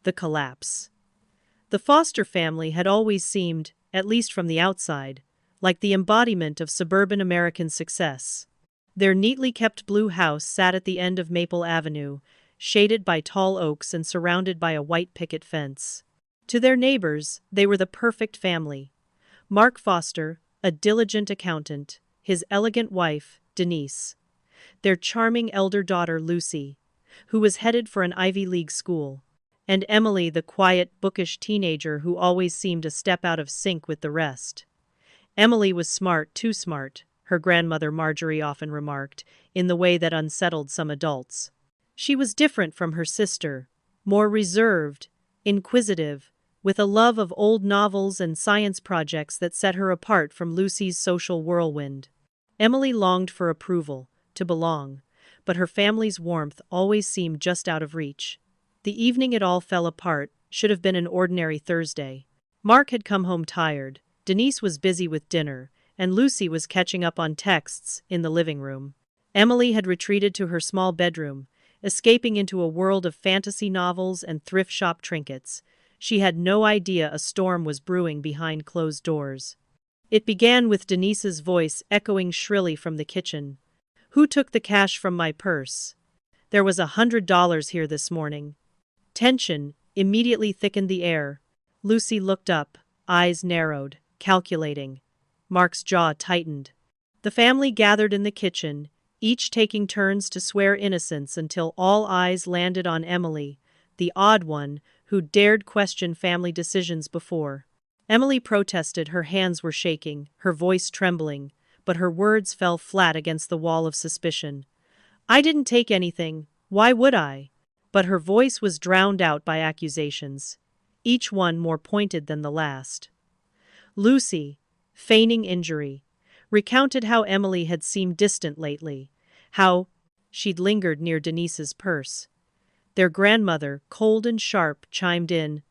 The collapse. The Foster family had always seemed, at least from the outside, like the embodiment of suburban American success. Their neatly kept blue house sat at the end of Maple Avenue, shaded by tall oaks and surrounded by a white picket fence. To their neighbors, they were the perfect family. Mark Foster, a diligent accountant, his elegant wife, Denise, their charming elder daughter, Lucy, who was headed for an Ivy League school, and Emily, the quiet, bookish teenager who always seemed a step out of sync with the rest. Emily was smart, too smart, her grandmother Marjorie often remarked, in the way that unsettled some adults. She was different from her sister, more reserved, inquisitive, with a love of old novels and science projects that set her apart from Lucy's social whirlwind. Emily longed for approval, to belong, but her family's warmth always seemed just out of reach. The evening it all fell apart should have been an ordinary Thursday. Mark had come home tired, Denise was busy with dinner, and Lucy was catching up on texts in the living room. Emily had retreated to her small bedroom, escaping into a world of fantasy novels and thrift shop trinkets. She had no idea a storm was brewing behind closed doors. It began with Denise's voice echoing shrilly from the kitchen. "Who took the cash from my purse? There was $100 here this morning." Tension immediately thickened the air. Lucy looked up, eyes narrowed, calculating. Mark's jaw tightened. The family gathered in the kitchen, each taking turns to swear innocence until all eyes landed on Emily, the odd one, who dared question family decisions before. Emily protested, her hands were shaking, her voice trembling, but her words fell flat against the wall of suspicion. "I didn't take anything, why would I?" But her voice was drowned out by accusations, each one more pointed than the last. Lucy, feigning injury, recounted how Emily had seemed distant lately, how she'd lingered near Denise's purse. Their grandmother, cold and sharp, chimed in.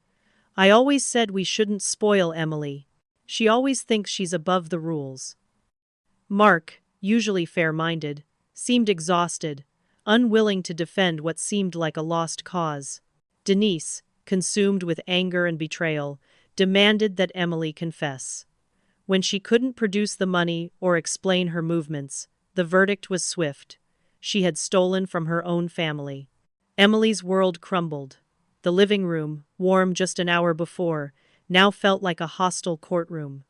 "I always said we shouldn't spoil Emily. She always thinks she's above the rules." Mark, usually fair-minded, seemed exhausted, unwilling to defend what seemed like a lost cause. Denise, consumed with anger and betrayal, demanded that Emily confess. When she couldn't produce the money or explain her movements, the verdict was swift. She had stolen from her own family. Emily's world crumbled. The living room, warm just an hour before, now felt like a hostile courtroom.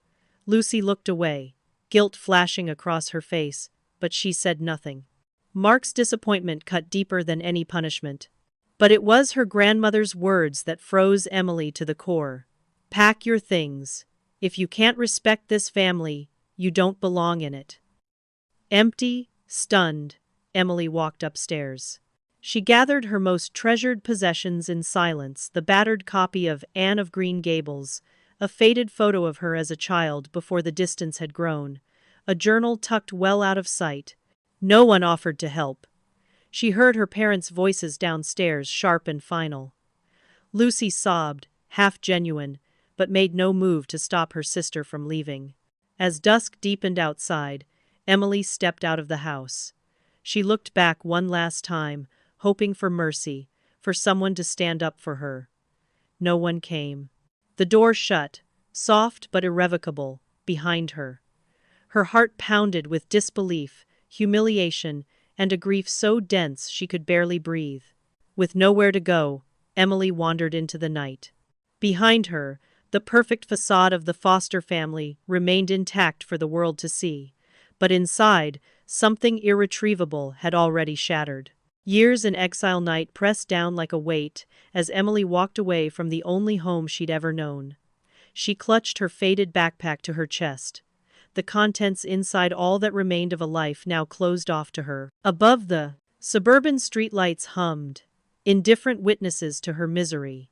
Lucy looked away, guilt flashing across her face, but she said nothing. Mark's disappointment cut deeper than any punishment. But it was her grandmother's words that froze Emily to the core. "Pack your things. If you can't respect this family, you don't belong in it." Empty, stunned, Emily walked upstairs. She gathered her most treasured possessions in silence, the battered copy of Anne of Green Gables, a faded photo of her as a child before the distance had grown, a journal tucked well out of sight. No one offered to help. She heard her parents' voices downstairs, sharp and final. Lucy sobbed, half genuine, but made no move to stop her sister from leaving. As dusk deepened outside, Emily stepped out of the house. She looked back one last time, hoping for mercy, for someone to stand up for her. No one came. The door shut, soft but irrevocable, behind her. Her heart pounded with disbelief, humiliation, and a grief so dense she could barely breathe. With nowhere to go, Emily wandered into the night. Behind her, the perfect facade of the Foster family remained intact for the world to see, but inside, something irretrievable had already shattered. Years in exile night pressed down like a weight as Emily walked away from the only home she'd ever known. She clutched her faded backpack to her chest, the contents inside all that remained of a life now closed off to her. Above, the suburban streetlights hummed, indifferent witnesses to her misery.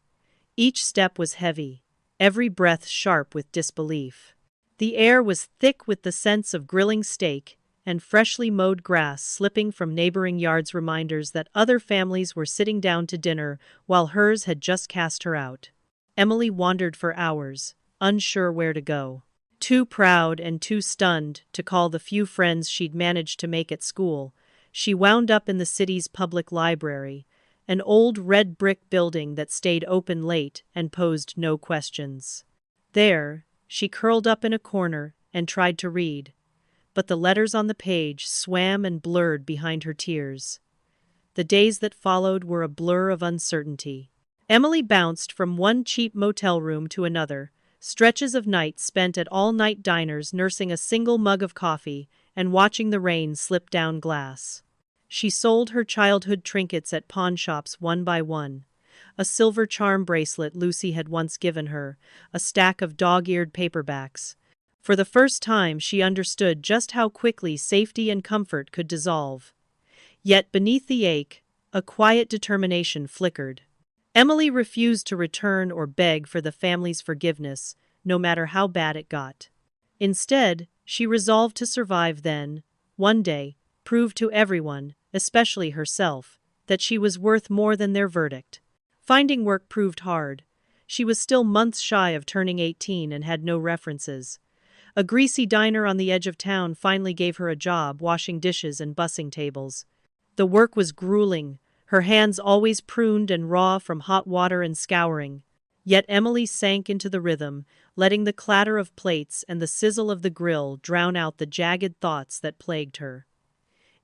Each step was heavy, every breath sharp with disbelief. The air was thick with the scents of grilling steak and freshly mowed grass slipping from neighboring yards, reminders that other families were sitting down to dinner while hers had just cast her out. Emily wandered for hours, unsure where to go. Too proud and too stunned to call the few friends she'd managed to make at school, she wound up in the city's public library, an old red brick building that stayed open late and posed no questions. There, she curled up in a corner and tried to read, but the letters on the page swam and blurred behind her tears. The days that followed were a blur of uncertainty. Emily bounced from one cheap motel room to another, stretches of nights spent at all-night diners nursing a single mug of coffee and watching the rain slip down glass. She sold her childhood trinkets at pawn shops one by one. A silver charm bracelet Lucy had once given her, a stack of dog-eared paperbacks. For the first time she understood just how quickly safety and comfort could dissolve. Yet beneath the ache, a quiet determination flickered. Emily refused to return or beg for the family's forgiveness, no matter how bad it got. Instead, she resolved to survive then, one day, prove to everyone, especially herself, that she was worth more than their verdict. Finding work proved hard. She was still months shy of turning 18 and had no references. A greasy diner on the edge of town finally gave her a job washing dishes and bussing tables. The work was grueling, her hands always pruned and raw from hot water and scouring. Yet Emily sank into the rhythm, letting the clatter of plates and the sizzle of the grill drown out the jagged thoughts that plagued her.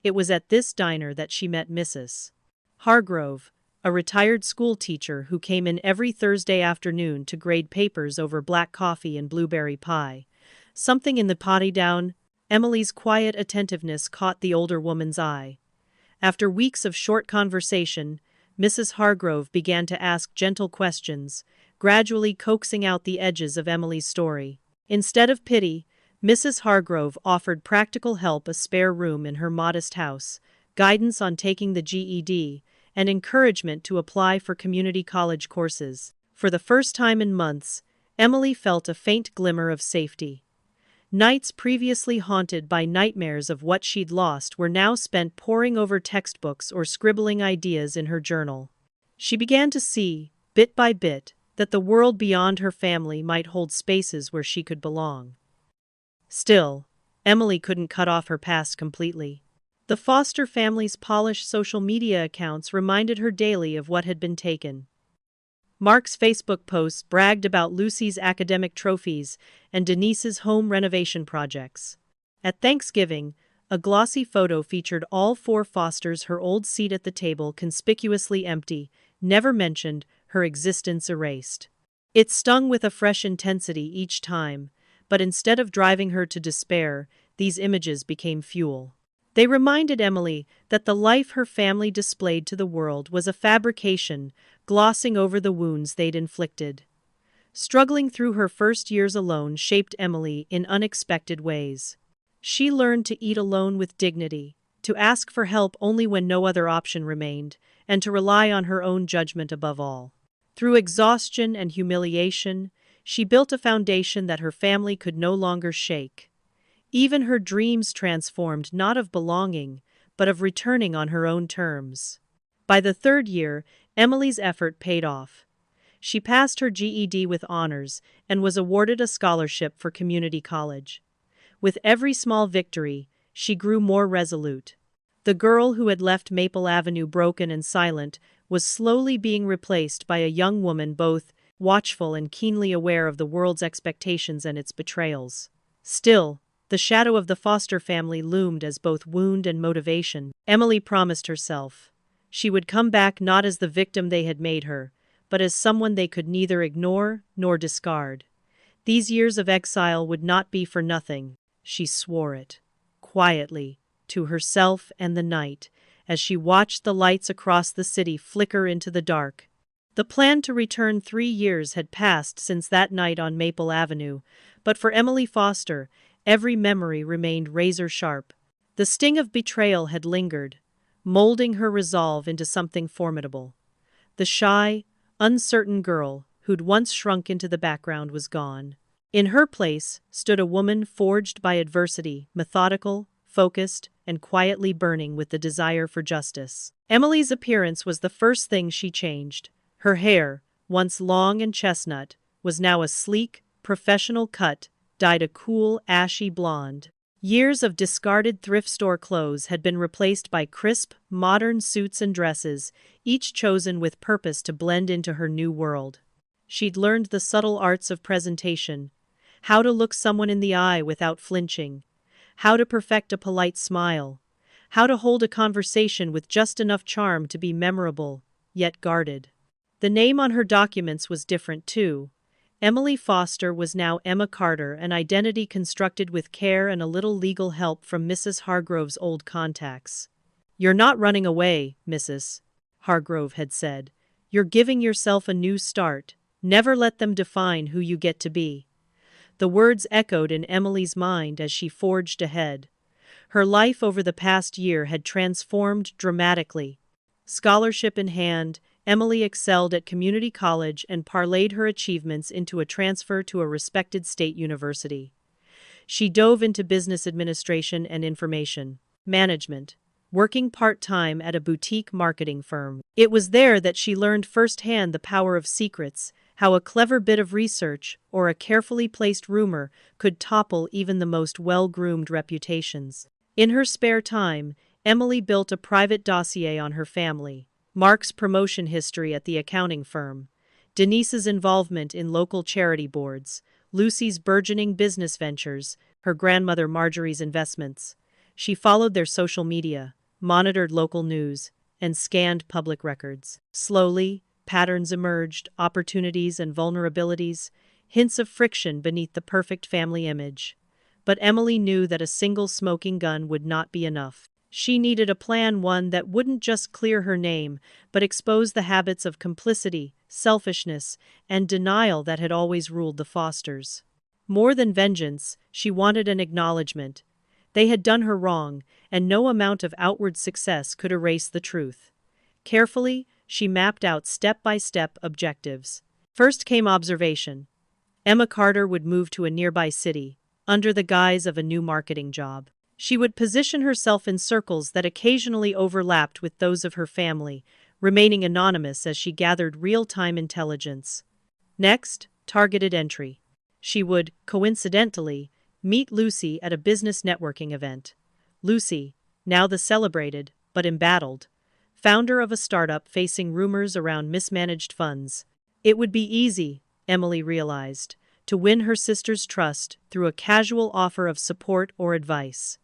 It was at this diner that she met Mrs. Hargrove, a retired school teacher who came in every Thursday afternoon to grade papers over black coffee and blueberry pie. Something in the potty down, Emily's quiet attentiveness caught the older woman's eye. After weeks of short conversation, Mrs. Hargrove began to ask gentle questions, gradually coaxing out the edges of Emily's story. Instead of pity, Mrs. Hargrove offered practical help, a spare room in her modest house, guidance on taking the GED, and encouragement to apply for community college courses. For the first time in months, Emily felt a faint glimmer of safety. Nights previously haunted by nightmares of what she'd lost were now spent poring over textbooks or scribbling ideas in her journal. She began to see, bit by bit, that the world beyond her family might hold spaces where she could belong. Still, Emily couldn't cut off her past completely. The Foster family's polished social media accounts reminded her daily of what had been taken. Mark's Facebook posts bragged about Lucy's academic trophies and Denise's home renovation projects. At Thanksgiving, a glossy photo featured all four Fosters, her old seat at the table conspicuously empty, never mentioned, her existence erased. It stung with a fresh intensity each time, but instead of driving her to despair, these images became fuel. They reminded Emily that the life her family displayed to the world was a fabrication, glossing over the wounds they'd inflicted. Struggling through her first years alone shaped Emily in unexpected ways. She learned to eat alone with dignity, to ask for help only when no other option remained, and to rely on her own judgment above all. Through exhaustion and humiliation, she built a foundation that her family could no longer shake. Even her dreams transformed, not of belonging, but of returning on her own terms. By the third year, Emily's effort paid off. She passed her GED with honors and was awarded a scholarship for community college. With every small victory, she grew more resolute. The girl who had left Maple Avenue broken and silent was slowly being replaced by a young woman both watchful and keenly aware of the world's expectations and its betrayals. Still, the shadow of the Foster family loomed as both wound and motivation. Emily promised herself she would come back not as the victim they had made her, but as someone they could neither ignore nor discard. These years of exile would not be for nothing, she swore it, quietly, to herself and the night, as she watched the lights across the city flicker into the dark. The plan to return 3 years had passed since that night on Maple Avenue, but for Emily Foster, every memory remained razor-sharp. The sting of betrayal had lingered, molding her resolve into something formidable. The shy, uncertain girl who'd once shrunk into the background was gone. In her place stood a woman forged by adversity, methodical, focused, and quietly burning with the desire for justice. Emily's appearance was the first thing she changed. Her hair, once long and chestnut, was now a sleek, professional cut, dyed a cool, ashy blonde. Years of discarded thrift store clothes had been replaced by crisp, modern suits and dresses, each chosen with purpose to blend into her new world. She'd learned the subtle arts of presentation, how to look someone in the eye without flinching, how to perfect a polite smile, how to hold a conversation with just enough charm to be memorable, yet guarded. The name on her documents was different too. Emily Foster was now Emma Carter, an identity constructed with care and a little legal help from Mrs. Hargrove's old contacts. "You're not running away, Mrs. Hargrove had said. "You're giving yourself a new start. Never let them define who you get to be." The words echoed in Emily's mind as she forged ahead. Her life over the past year had transformed dramatically. Scholarship in hand, Emily excelled at community college and parlayed her achievements into a transfer to a respected state university. She dove into business administration and information management, working part-time at a boutique marketing firm. It was there that she learned firsthand the power of secrets, how a clever bit of research or a carefully placed rumor could topple even the most well-groomed reputations. In her spare time, Emily built a private dossier on her family. Mark's promotion history at the accounting firm, Denise's involvement in local charity boards, Lucy's burgeoning business ventures, her grandmother Marjorie's investments. She followed their social media, monitored local news, and scanned public records. Slowly, patterns emerged, opportunities and vulnerabilities, hints of friction beneath the perfect family image. But Emily knew that a single smoking gun would not be enough. She needed a plan, one that wouldn't just clear her name, but expose the habits of complicity, selfishness, and denial that had always ruled the Fosters. More than vengeance, she wanted an acknowledgement. They had done her wrong, and no amount of outward success could erase the truth. Carefully, she mapped out step-by-step objectives. First came observation. Emma Carter would move to a nearby city, under the guise of a new marketing job. She would position herself in circles that occasionally overlapped with those of her family, remaining anonymous as she gathered real-time intelligence. Next, targeted entry. She would, coincidentally, meet Lucy at a business networking event. Lucy, now the celebrated, but embattled, founder of a startup facing rumors around mismanaged funds. It would be easy, Emily realized, to win her sister's trust through a casual offer of support or advice.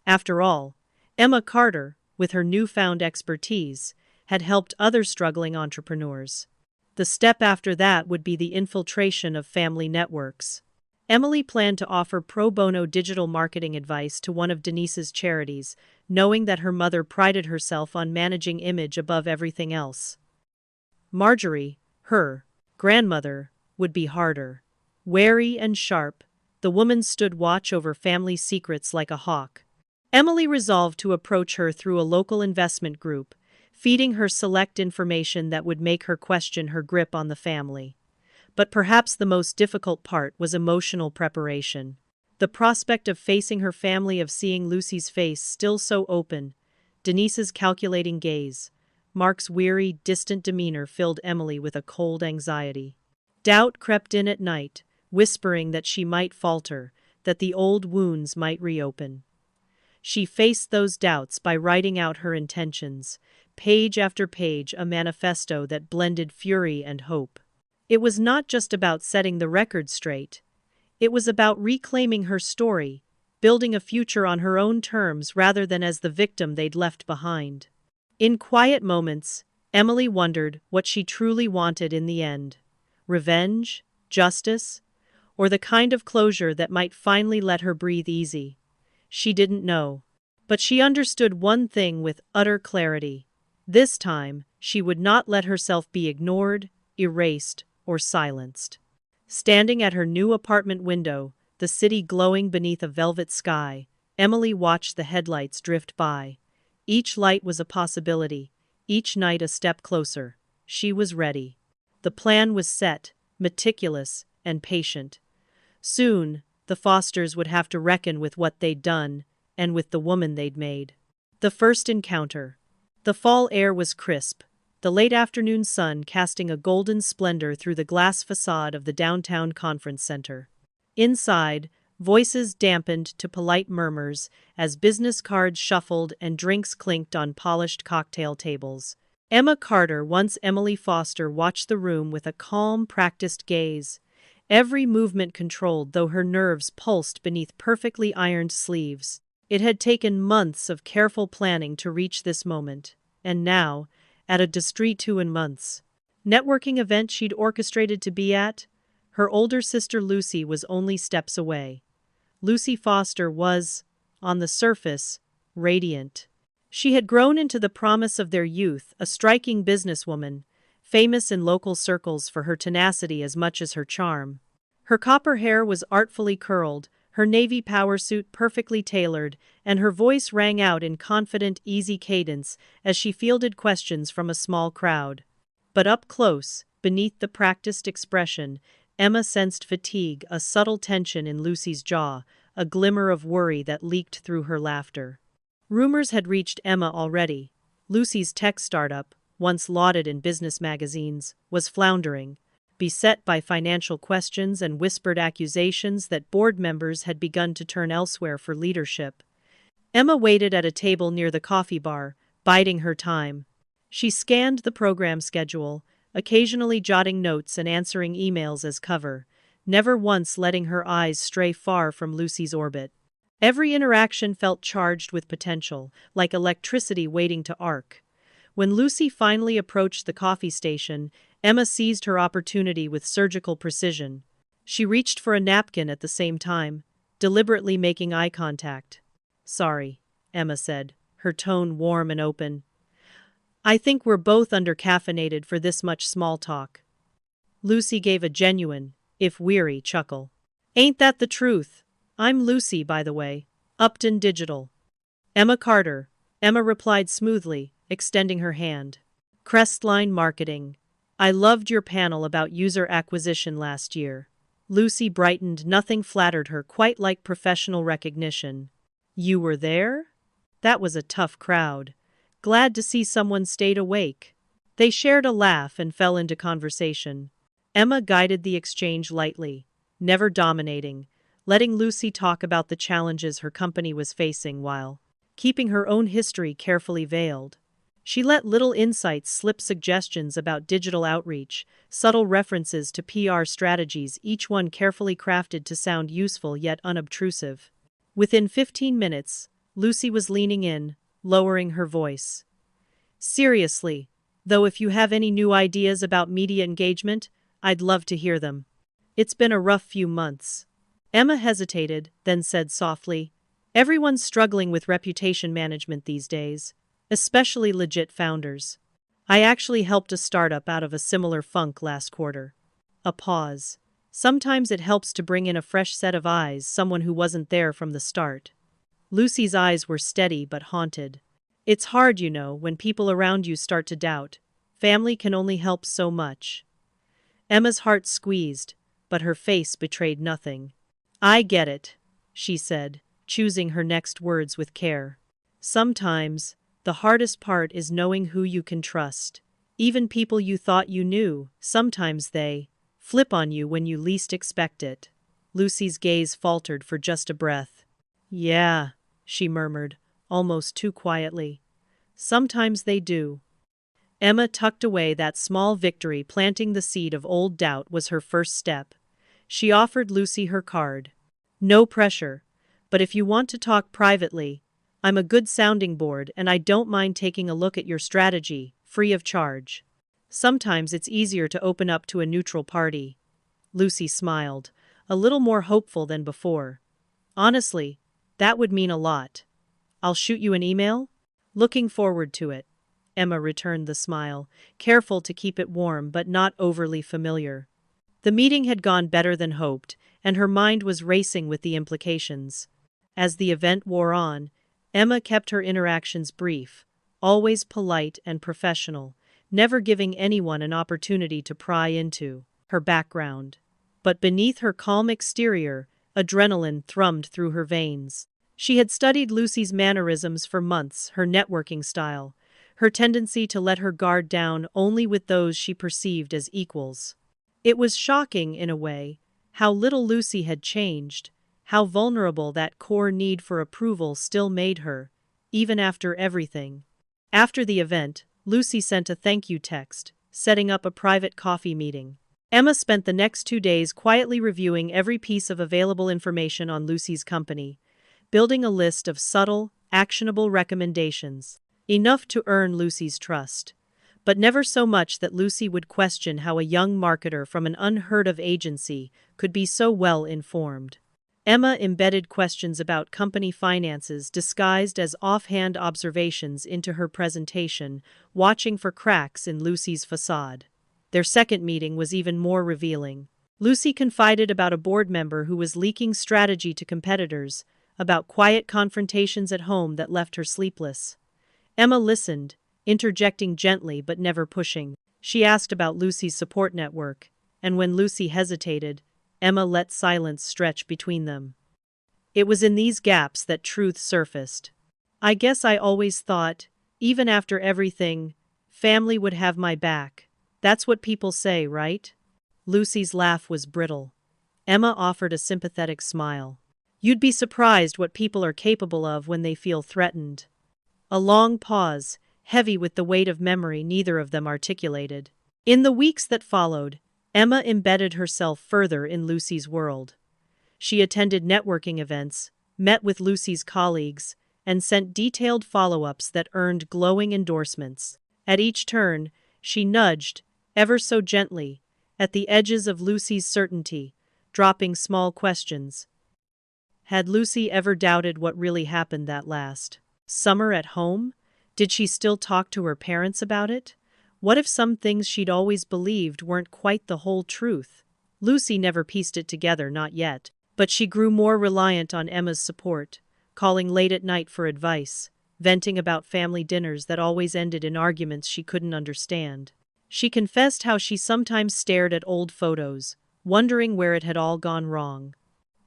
After all, Emma Carter, with her newfound expertise, had helped other struggling entrepreneurs. The step after that would be the infiltration of family networks. Emily planned to offer pro bono digital marketing advice to one of Denise's charities, knowing that her mother prided herself on managing image above everything else. Marjorie, her grandmother, would be harder. Wary and sharp, the woman stood watch over family secrets like a hawk. Emily resolved to approach her through a local investment group, feeding her select information that would make her question her grip on the family. But perhaps the most difficult part was emotional preparation. The prospect of facing her family, of seeing Lucy's face still so open, Denise's calculating gaze, Mark's weary, distant demeanor filled Emily with a cold anxiety. Doubt crept in at night, whispering that she might falter, that the old wounds might reopen. She faced those doubts by writing out her intentions, page after page, a manifesto that blended fury and hope. It was not just about setting the record straight. It was about reclaiming her story, building a future on her own terms rather than as the victim they'd left behind. In quiet moments, Emily wondered what she truly wanted in the end. Revenge? Justice? Or the kind of closure that might finally let her breathe easy? She didn't know. But she understood one thing with utter clarity. This time, she would not let herself be ignored, erased, or silenced. Standing at her new apartment window, the city glowing beneath a velvet sky, Emily watched the headlights drift by. Each light was a possibility, each night a step closer. She was ready. The plan was set, meticulous and patient. Soon, the Fosters would have to reckon with what they'd done, and with the woman they'd made. The first encounter. The fall air was crisp, the late afternoon sun casting a golden splendor through the glass facade of the downtown conference center. Inside, Voices dampened to polite murmurs as business cards shuffled and drinks clinked on polished cocktail tables. Emma Carter, once Emily Foster, watched the room with a calm, practiced gaze. Every movement controlled, though her nerves pulsed beneath perfectly ironed sleeves. It had taken months of careful planning to reach this moment. And now, at a discreet 2 months networking event she'd orchestrated to be at, her older sister Lucy was only steps away. Lucy Foster was, on the surface, radiant. She had grown into the promise of their youth, a striking businesswoman, famous in local circles for her tenacity as much as her charm. Her copper hair was artfully curled, her navy power suit perfectly tailored, and her voice rang out in confident, easy cadence as she fielded questions from a small crowd. But up close, beneath the practiced expression, Emma sensed fatigue, a subtle tension in Lucy's jaw, a glimmer of worry that leaked through her laughter. Rumors had reached Emma already. Lucy's tech startup, once lauded in business magazines, was floundering, beset by financial questions and whispered accusations that board members had begun to turn elsewhere for leadership. Emma waited at a table near the coffee bar, biding her time. She scanned the program schedule, occasionally jotting notes and answering emails as cover, never once letting her eyes stray far from Lucy's orbit. Every interaction felt charged with potential, like electricity waiting to arc. When Lucy finally approached the coffee station, Emma seized her opportunity with surgical precision. She reached for a napkin at the same time, deliberately making eye contact. "Sorry," Emma said, her tone warm and open. "I think we're both under-caffeinated for this much small talk." Lucy gave a genuine, if weary, chuckle. "Ain't that the truth? I'm Lucy, by the way. Upton Digital." "Emma Carter," Emma replied smoothly, extending her hand. "Crestline Marketing. I loved your panel about user acquisition last year." Lucy brightened. Nothing flattered her quite like professional recognition. "You were there? That was a tough crowd. Glad to see someone stayed awake." They shared a laugh and fell into conversation. Emma guided the exchange lightly, never dominating, letting Lucy talk about the challenges her company was facing while keeping her own history carefully veiled. She let little insights slip, suggestions about digital outreach, subtle references to PR strategies, each one carefully crafted to sound useful yet unobtrusive. Within 15 minutes, Lucy was leaning in, lowering her voice. "Seriously, though, if you have any new ideas about media engagement, I'd love to hear them. It's been a rough few months." Emma hesitated, then said softly, "Everyone's struggling with reputation management these days, especially legit founders. I actually helped a startup out of a similar funk last quarter." A pause. Sometimes it helps to bring in a fresh set of eyes, someone who wasn't there from the start. Lucy's eyes were steady but haunted. "It's hard, you know, when people around you start to doubt. Family can only help so much." Emma's heart squeezed, but her face betrayed nothing. "I get it," she said, choosing her next words with care. "Sometimes, the hardest part is knowing who you can trust. Even people you thought you knew, sometimes they flip on you when you least expect it." Lucy's gaze faltered for just a breath. "Yeah," she murmured, almost too quietly. "Sometimes they do." Emma tucked away that small victory. Planting the seed of old doubt was her first step. She offered Lucy her card. "No pressure, but if you want to talk privately, I'm a good sounding board and I don't mind taking a look at your strategy, free of charge. Sometimes it's easier to open up to a neutral party." Lucy smiled, a little more hopeful than before. "Honestly, that would mean a lot. I'll shoot you an email?" "Looking forward to it." Emma returned the smile, careful to keep it warm but not overly familiar. The meeting had gone better than hoped, and her mind was racing with the implications. As the event wore on, Emma kept her interactions brief, always polite and professional, never giving anyone an opportunity to pry into her background. But beneath her calm exterior, adrenaline thrummed through her veins. She had studied Lucy's mannerisms for months, her networking style, her tendency to let her guard down only with those she perceived as equals. It was shocking, in a way, how little Lucy had changed, how vulnerable that core need for approval still made her, even after everything. After the event, Lucy sent a thank you text, setting up a private coffee meeting. Emma spent the next 2 days quietly reviewing every piece of available information on Lucy's company, building a list of subtle, actionable recommendations, enough to earn Lucy's trust, but never so much that Lucy would question how a young marketer from an unheard-of agency could be so well informed. Emma embedded questions about company finances disguised as offhand observations into her presentation, watching for cracks in Lucy's facade. Their second meeting was even more revealing. Lucy confided about a board member who was leaking strategy to competitors, about quiet confrontations at home that left her sleepless. Emma listened, interjecting gently but never pushing. She asked about Lucy's support network, and when Lucy hesitated, Emma let silence stretch between them. It was in these gaps that truth surfaced. "I guess I always thought, even after everything, family would have my back. That's what people say, right?" Lucy's laugh was brittle. Emma offered a sympathetic smile. "You'd be surprised what people are capable of when they feel threatened." A long pause, heavy with the weight of memory neither of them articulated. In the weeks that followed, Emma embedded herself further in Lucy's world. She attended networking events, met with Lucy's colleagues, and sent detailed follow-ups that earned glowing endorsements. At each turn, she nudged, ever so gently, at the edges of Lucy's certainty, dropping small questions. Had Lucy ever doubted what really happened that last summer at home? Did she still talk to her parents about it? What if some things she'd always believed weren't quite the whole truth? Lucy never pieced it together, not yet, but she grew more reliant on Emma's support, calling late at night for advice, venting about family dinners that always ended in arguments she couldn't understand. She confessed how she sometimes stared at old photos, wondering where it had all gone wrong.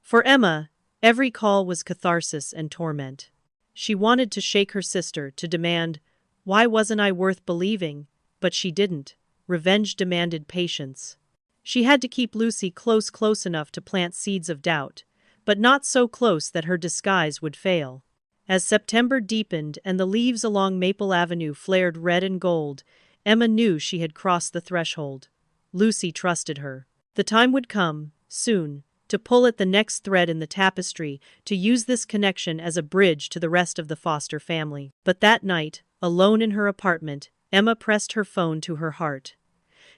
For Emma, every call was catharsis and torment. She wanted to shake her sister, to demand, "Why wasn't I worth believing?" But she didn't. Revenge demanded patience. She had to keep Lucy close enough to plant seeds of doubt, but not so close that her disguise would fail. As September deepened and the leaves along Maple Avenue flared red and gold, Emma knew she had crossed the threshold. Lucy trusted her. The time would come, soon, to pull at the next thread in the tapestry, to use this connection as a bridge to the rest of the Foster family. But that night, alone in her apartment, Emma pressed her phone to her heart.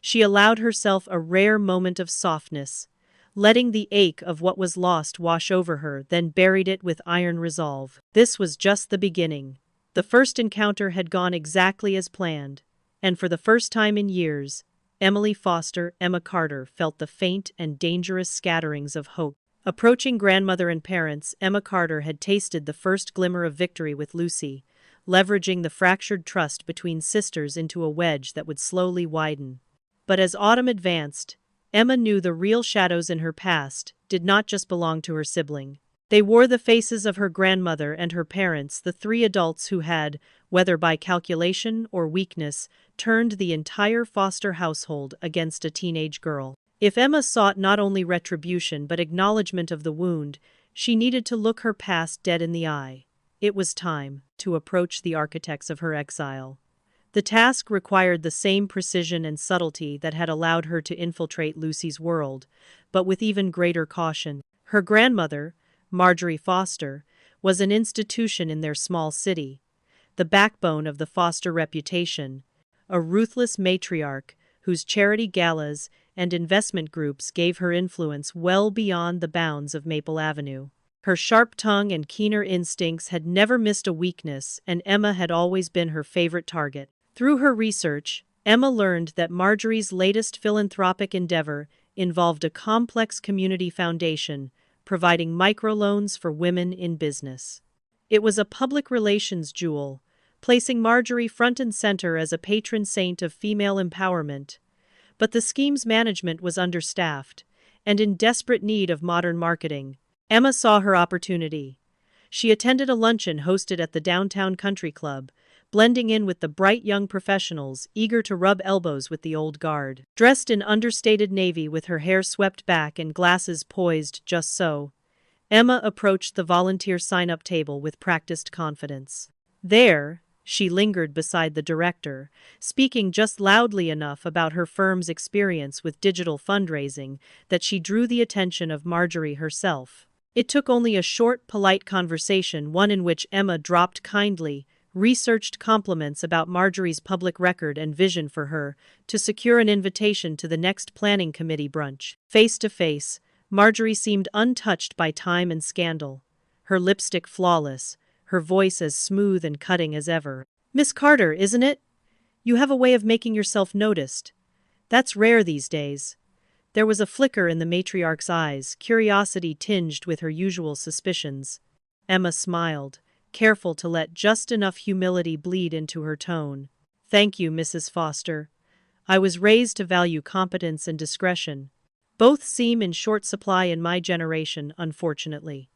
She allowed herself a rare moment of softness, letting the ache of what was lost wash over her, then buried it with iron resolve. This was just the beginning. The first encounter had gone exactly as planned, and for the first time in years, Emily Foster, Emma Carter, felt the faint and dangerous scatterings of hope. Approaching grandmother and parents, Emma Carter had tasted the first glimmer of victory with Lucy, leveraging the fractured trust between sisters into a wedge that would slowly widen. But as autumn advanced, Emma knew the real shadows in her past did not just belong to her sibling. They wore the faces of her grandmother and her parents, the three adults who had, whether by calculation or weakness, turned the entire Foster household against a teenage girl. If Emma sought not only retribution but acknowledgement of the wound, she needed to look her past dead in the eye. It was time to approach the architects of her exile. The task required the same precision and subtlety that had allowed her to infiltrate Lucy's world, but with even greater caution. Her grandmother, Marjorie Foster, was an institution in their small city, the backbone of the Foster reputation, a ruthless matriarch whose charity galas and investment groups gave her influence well beyond the bounds of Maple Avenue. Her sharp tongue and keener instincts had never missed a weakness, and Emma had always been her favorite target. Through her research, Emma learned that Marjorie's latest philanthropic endeavor involved a complex community foundation, providing microloans for women in business. It was a public relations jewel, placing Marjorie front and center as a patron saint of female empowerment. But the scheme's management was understaffed, and in desperate need of modern marketing. Emma saw her opportunity. She attended a luncheon hosted at the downtown country club, blending in with the bright young professionals eager to rub elbows with the old guard. Dressed in understated navy with her hair swept back and glasses poised just so, Emma approached the volunteer sign-up table with practiced confidence. There, she lingered beside the director, speaking just loudly enough about her firm's experience with digital fundraising that she drew the attention of Marjorie herself. It took only a short, polite conversation, one in which Emma dropped kindly, researched compliments about Marjorie's public record and vision for her, to secure an invitation to the next planning committee brunch. Face to face, Marjorie seemed untouched by time and scandal. Her lipstick flawless, her voice as smooth and cutting as ever. "Miss Carter, isn't it? You have a way of making yourself noticed. That's rare these days." There was a flicker in the matriarch's eyes, curiosity tinged with her usual suspicions. Emma smiled, careful to let just enough humility bleed into her tone. "Thank you, Mrs. Foster. I was raised to value competence and discretion. Both seem in short supply in my generation, unfortunately."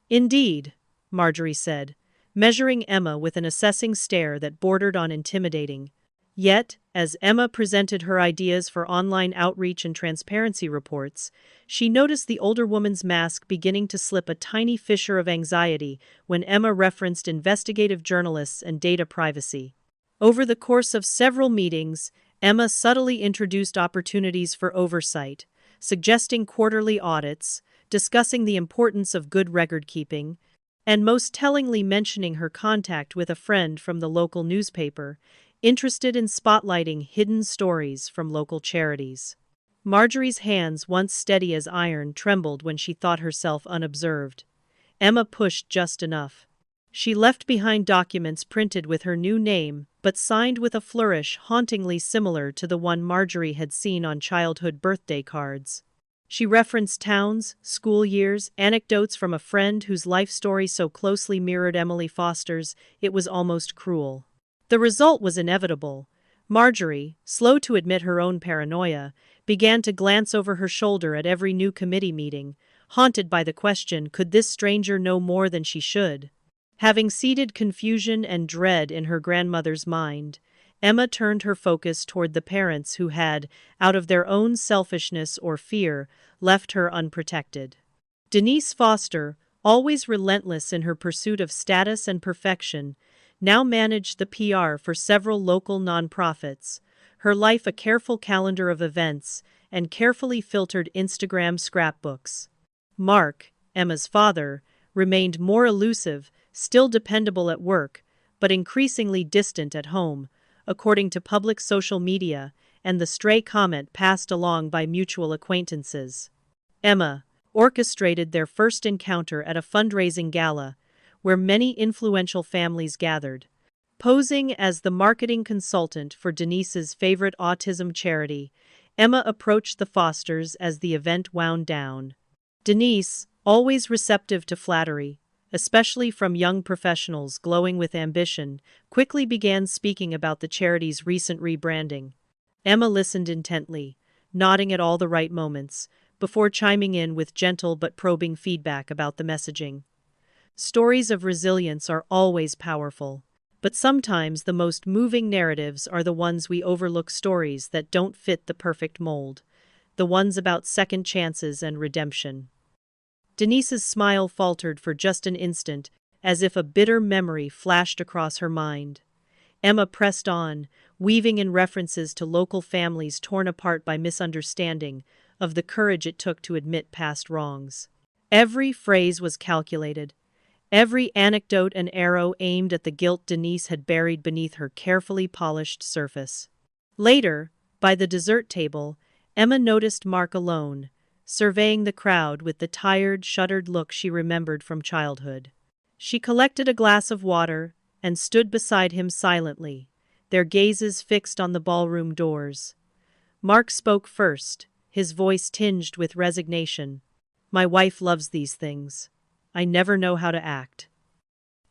"Indeed," Marjorie said, measuring Emma with an assessing stare that bordered on intimidating. Yet, as Emma presented her ideas for online outreach and transparency reports, she noticed the older woman's mask beginning to slip a tiny fissure of anxiety when Emma referenced investigative journalists and data privacy. Over the course of several meetings, Emma subtly introduced opportunities for oversight, suggesting quarterly audits, discussing the importance of good record-keeping, and most tellingly mentioning her contact with a friend from the local newspaper, interested in spotlighting hidden stories from local charities. Marjorie's hands, once steady as iron, trembled when she thought herself unobserved. Emma pushed just enough. She left behind documents printed with her new name, but signed with a flourish hauntingly similar to the one Marjorie had seen on childhood birthday cards. She referenced towns, school years, anecdotes from a friend whose life story so closely mirrored Emily Foster's, it was almost cruel. The result was inevitable. Marjorie, slow to admit her own paranoia, began to glance over her shoulder at every new committee meeting, haunted by the question, could this stranger know more than she should? Having seeded confusion and dread in her grandmother's mind, Emma turned her focus toward the parents who had, out of their own selfishness or fear, left her unprotected. Denise Foster, always relentless in her pursuit of status and perfection, now managed the PR for several local nonprofits, her life a careful calendar of events and carefully filtered Instagram scrapbooks. Mark, Emma's father, remained more elusive, still dependable at work, but increasingly distant at home, according to public social media and the stray comment passed along by mutual acquaintances. Emma orchestrated their first encounter at a fundraising gala, where many influential families gathered. Posing as the marketing consultant for Denise's favorite autism charity, Emma approached the Fosters as the event wound down. Denise, always receptive to flattery, especially from young professionals glowing with ambition, quickly began speaking about the charity's recent rebranding. Emma listened intently, nodding at all the right moments, before chiming in with gentle but probing feedback about the messaging. Stories of resilience are always powerful, but sometimes the most moving narratives are the ones we overlook, stories that don't fit the perfect mold, the ones about second chances and redemption. Denise's smile faltered for just an instant, as if a bitter memory flashed across her mind. Emma pressed on, weaving in references to local families torn apart by misunderstanding, of the courage it took to admit past wrongs. Every phrase was calculated, every anecdote an arrow aimed at the guilt Denise had buried beneath her carefully polished surface. Later, by the dessert table, Emma noticed Mark alone, surveying the crowd with the tired, shuttered look she remembered from childhood. She collected a glass of water and stood beside him silently, their gazes fixed on the ballroom doors. Mark spoke first, his voice tinged with resignation. "My wife loves these things. I never know how to act."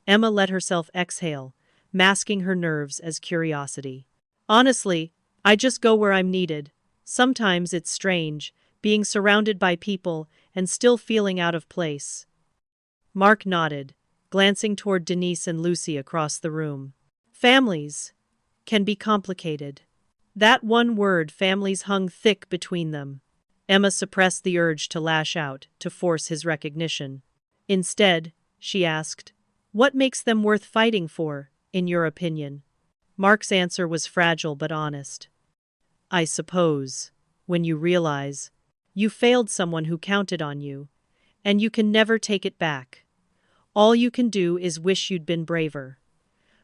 Emma let herself exhale, masking her nerves as curiosity. "Honestly, I just go where I'm needed. Sometimes it's strange, being surrounded by people and still feeling out of place." Mark nodded, glancing toward Denise and Lucy across the room. Families can be complicated. That one word, families, hung thick between them. Emma suppressed the urge to lash out, to force his recognition. Instead, she asked, "What makes them worth fighting for, in your opinion?" Mark's answer was fragile but honest. "I suppose, when you realize you failed someone who counted on you, and you can never take it back. All you can do is wish you'd been braver."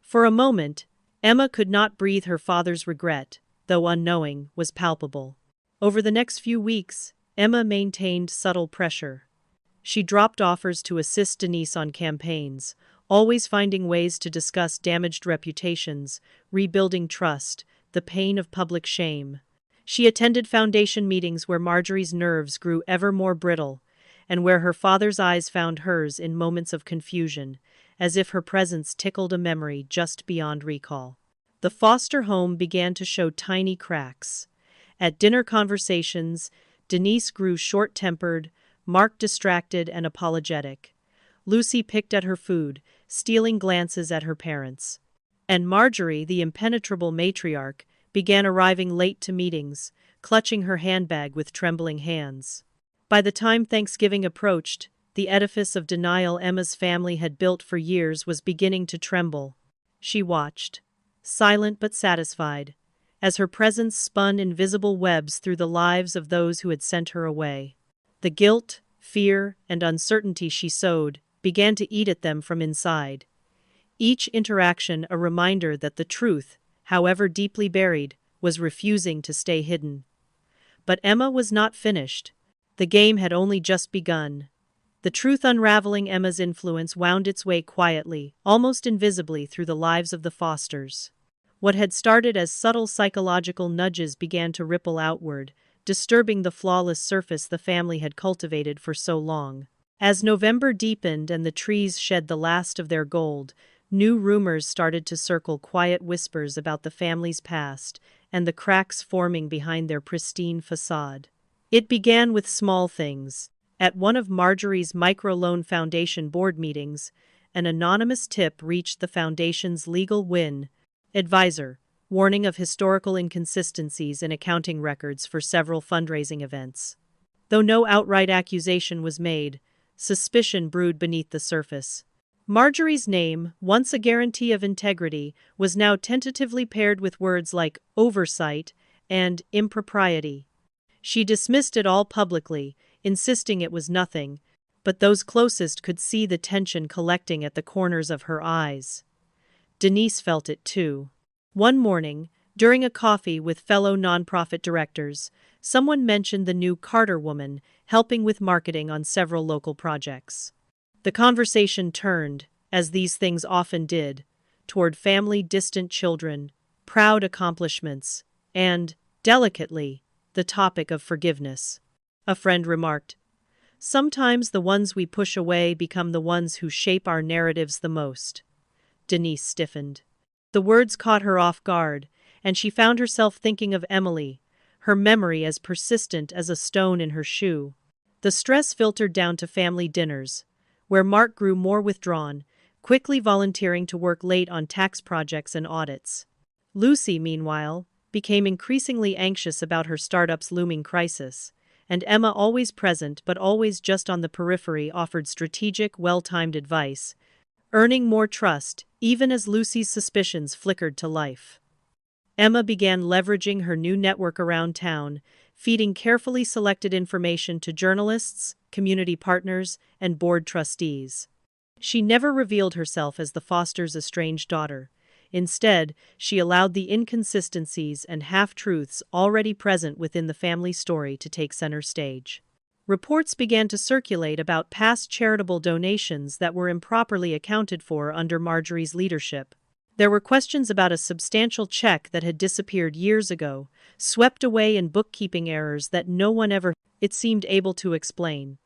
For a moment, Emma could not breathe. Her father's regret, though unknowing, was palpable. Over the next few weeks, Emma maintained subtle pressure. She dropped offers to assist Denise on campaigns, always finding ways to discuss damaged reputations, rebuilding trust, the pain of public shame. She attended foundation meetings where Marjorie's nerves grew ever more brittle, and where her father's eyes found hers in moments of confusion, as if her presence tickled a memory just beyond recall. The foster home began to show tiny cracks. At dinner conversations, Denise grew short-tempered, Mark distracted and apologetic. Lucy picked at her food, stealing glances at her parents. And Marjorie, the impenetrable matriarch, began arriving late to meetings, clutching her handbag with trembling hands. By the time Thanksgiving approached, the edifice of denial Emma's family had built for years was beginning to tremble. She watched, silent but satisfied, as her presence spun invisible webs through the lives of those who had sent her away. The guilt, fear, and uncertainty she sowed began to eat at them from inside. Each interaction a reminder that the truth, however deeply buried, was refusing to stay hidden. But Emma was not finished. The game had only just begun. The truth unraveling Emma's influence wound its way quietly, almost invisibly, through the lives of the Fosters. What had started as subtle psychological nudges began to ripple outward, disturbing the flawless surface the family had cultivated for so long. As November deepened and the trees shed the last of their gold, new rumors started to circle, quiet whispers about the family's past and the cracks forming behind their pristine facade. It began with small things. At one of Marjorie's microloan foundation board meetings, an anonymous tip reached the foundation's legal advisor, warning of historical inconsistencies in accounting records for several fundraising events. Though no outright accusation was made, suspicion brewed beneath the surface. Marjorie's name, once a guarantee of integrity, was now tentatively paired with words like oversight and impropriety. She dismissed it all publicly, insisting it was nothing, but those closest could see the tension collecting at the corners of her eyes. Denise felt it too. One morning, during a coffee with fellow nonprofit directors, someone mentioned the new Carter woman helping with marketing on several local projects. The conversation turned, as these things often did, toward family, distant children, proud accomplishments, and, delicately, the topic of forgiveness. A friend remarked, "Sometimes the ones we push away become the ones who shape our narratives the most." Denise stiffened. The words caught her off guard, and she found herself thinking of Emily, her memory as persistent as a stone in her shoe. The stress filtered down to family dinners, where Mark grew more withdrawn, quickly volunteering to work late on tax projects and audits. Lucy, meanwhile, became increasingly anxious about her startup's looming crisis, and Emma, always present but always just on the periphery, offered strategic, well-timed advice, earning more trust even as Lucy's suspicions flickered to life. Emma began leveraging her new network around town, feeding carefully selected information to journalists, community partners, and board trustees. She never revealed herself as the Fosters' estranged daughter. Instead, she allowed the inconsistencies and half-truths already present within the family story to take center stage. Reports began to circulate about past charitable donations that were improperly accounted for under Marjorie's leadership. There were questions about a substantial check that had disappeared years ago, swept away in bookkeeping errors that no one ever, it seemed, able to explain.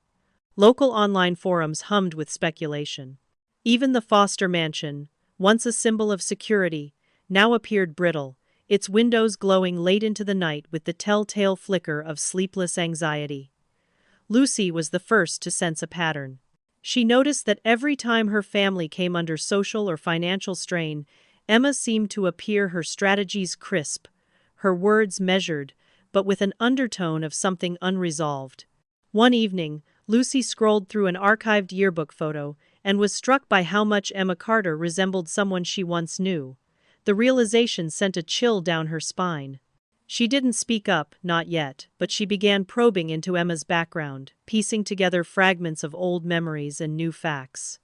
Local online forums hummed with speculation. Even the Foster mansion, once a symbol of security, now appeared brittle, its windows glowing late into the night with the telltale flicker of sleepless anxiety. Lucy was the first to sense a pattern. She noticed that every time her family came under social or financial strain, Emma seemed to appear, her strategies crisp, her words measured, but with an undertone of something unresolved. One evening, Lucy scrolled through an archived yearbook photo and was struck by how much Emma Carter resembled someone she once knew. The realization sent a chill down her spine. She didn't speak up, not yet, but she began probing into Emma's background, piecing together fragments of old memories and new facts.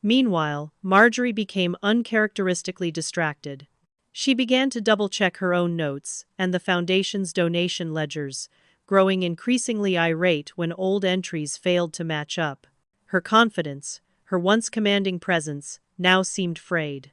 Meanwhile, Marjorie became uncharacteristically distracted. She began to double-check her own notes and the Foundation's donation ledgers, growing increasingly irate when old entries failed to match up. Her confidence, her once commanding presence, now seemed frayed.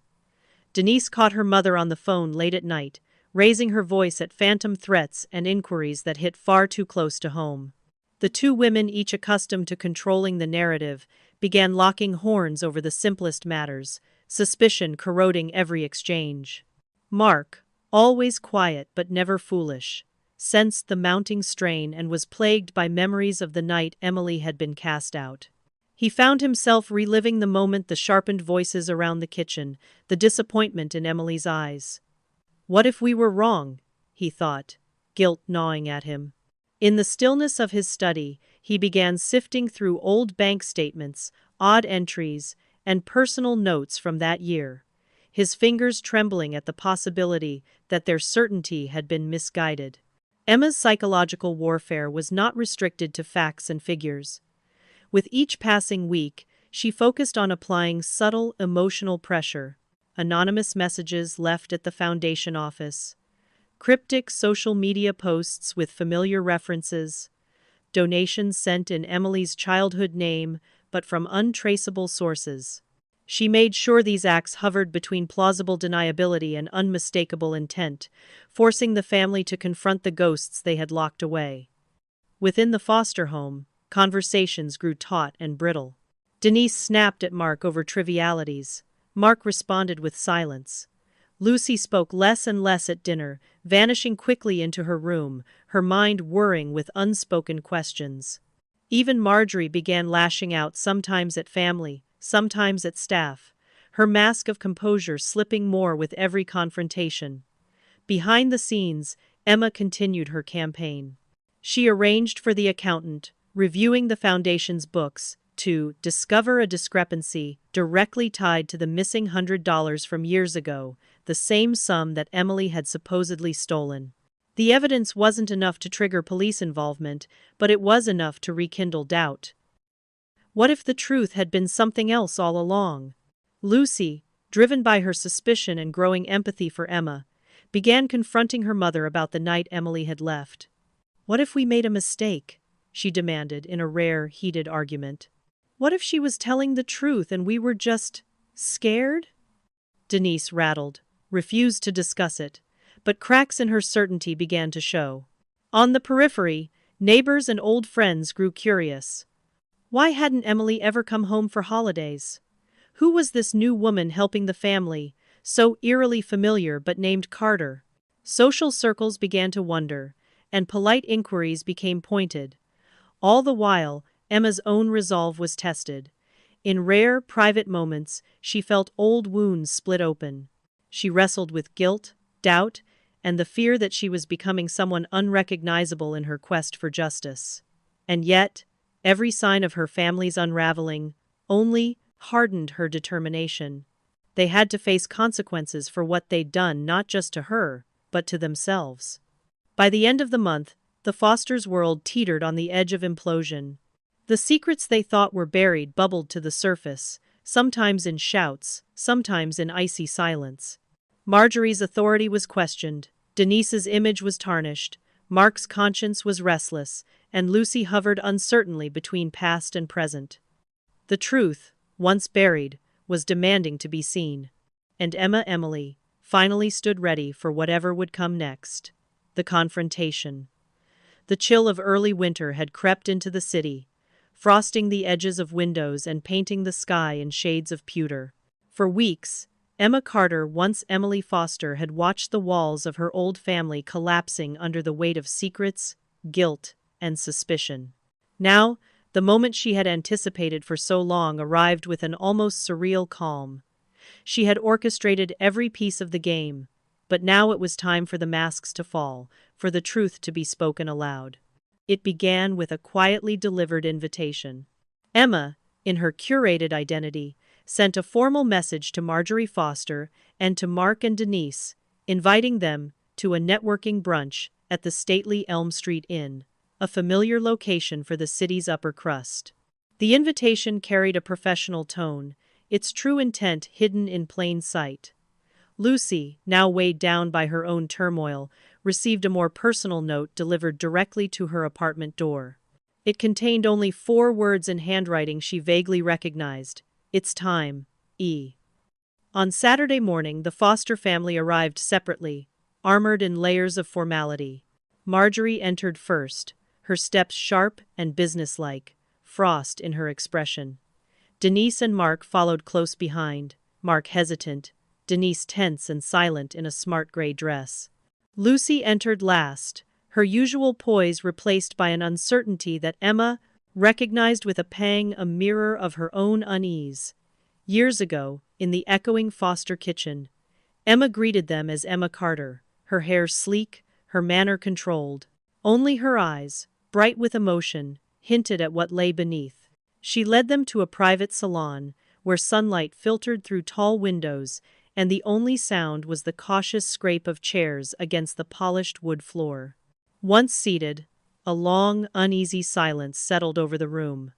Denise caught her mother on the phone late at night, raising her voice at phantom threats and inquiries that hit far too close to home. The two women, each accustomed to controlling the narrative, began locking horns over the simplest matters, suspicion corroding every exchange. Mark, always quiet but never foolish, sensed the mounting strain and was plagued by memories of the night Emily had been cast out. He found himself reliving the moment, the sharpened voices around the kitchen, the disappointment in Emily's eyes. What if we were wrong? He thought, guilt gnawing at him. In the stillness of his study, he began sifting through old bank statements, odd entries, and personal notes from that year, his fingers trembling at the possibility that their certainty had been misguided. Emma's psychological warfare was not restricted to facts and figures. With each passing week, she focused on applying subtle emotional pressure. Anonymous messages left at the Foundation office, cryptic social media posts with familiar references, donations sent in Emily's childhood name but from untraceable sources. She made sure these acts hovered between plausible deniability and unmistakable intent, forcing the family to confront the ghosts they had locked away. Within the foster home, conversations grew taut and brittle. Denise snapped at Mark over trivialities. Mark responded with silence. Lucy spoke less and less at dinner, vanishing quickly into her room, her mind whirring with unspoken questions. Even Marjorie began lashing out, sometimes at family, sometimes at staff, her mask of composure slipping more with every confrontation. Behind the scenes, Emma continued her campaign. She arranged for the accountant, reviewing the Foundation's books, to discover a discrepancy directly tied to the missing $100 from years ago, the same sum that Emily had supposedly stolen. The evidence wasn't enough to trigger police involvement, but it was enough to rekindle doubt. What if the truth had been something else all along? Lucy, driven by her suspicion and growing empathy for Emma, began confronting her mother about the night Emily had left. "What if we made a mistake?" she demanded in a rare, heated argument. "What if she was telling the truth and we were just scared?" Denise rattled, refused to discuss it, but cracks in her certainty began to show. On the periphery, neighbors and old friends grew curious. Why hadn't Emily ever come home for holidays? Who was this new woman helping the family, so eerily familiar but named Carter? Social circles began to wonder, and polite inquiries became pointed. All the while, Emma's own resolve was tested. In rare, private moments, she felt old wounds split open. She wrestled with guilt, doubt, and the fear that she was becoming someone unrecognizable in her quest for justice. And yet, every sign of her family's unraveling only hardened her determination. They had to face consequences for what they'd done, not just to her, but to themselves. By the end of the month, the Fosters' world teetered on the edge of implosion. The secrets they thought were buried bubbled to the surface, sometimes in shouts, sometimes in icy silence. Marjorie's authority was questioned, Denise's image was tarnished, Mark's conscience was restless, and Lucy hovered uncertainly between past and present. The truth, once buried, was demanding to be seen. And Emily, finally stood ready for whatever would come next. The confrontation. The chill of early winter had crept into the city, frosting the edges of windows and painting the sky in shades of pewter. For weeks, Emma Carter, once Emily Foster, had watched the walls of her old family collapsing under the weight of secrets, guilt, and suspicion. Now, the moment she had anticipated for so long arrived with an almost surreal calm. She had orchestrated every piece of the game, but now it was time for the masks to fall, for the truth to be spoken aloud. It began with a quietly delivered invitation. Emma, in her curated identity, sent a formal message to Marjorie Foster and to Mark and Denise, inviting them to a networking brunch at the stately Elm Street Inn, a familiar location for the city's upper crust. The invitation carried a professional tone, its true intent hidden in plain sight. Lucy, now weighed down by her own turmoil, received a more personal note delivered directly to her apartment door. It contained only 4 words in handwriting she vaguely recognized. "It's time, E." On Saturday morning, the Foster family arrived separately, armored in layers of formality. Marjorie entered first, her steps sharp and businesslike, frost in her expression. Denise and Mark followed close behind, Mark hesitant, Denise tense and silent in a smart gray dress. Lucy entered last, her usual poise replaced by an uncertainty that Emma recognized with a pang, a mirror of her own unease. Years ago, in the echoing Foster kitchen, Emma greeted them as Emma Carter, her hair sleek, her manner controlled. Only her eyes, bright with emotion, hinted at what lay beneath. She led them to a private salon, where sunlight filtered through tall windows, and the only sound was the cautious scrape of chairs against the polished wood floor. Once seated, a long, uneasy silence settled over the room.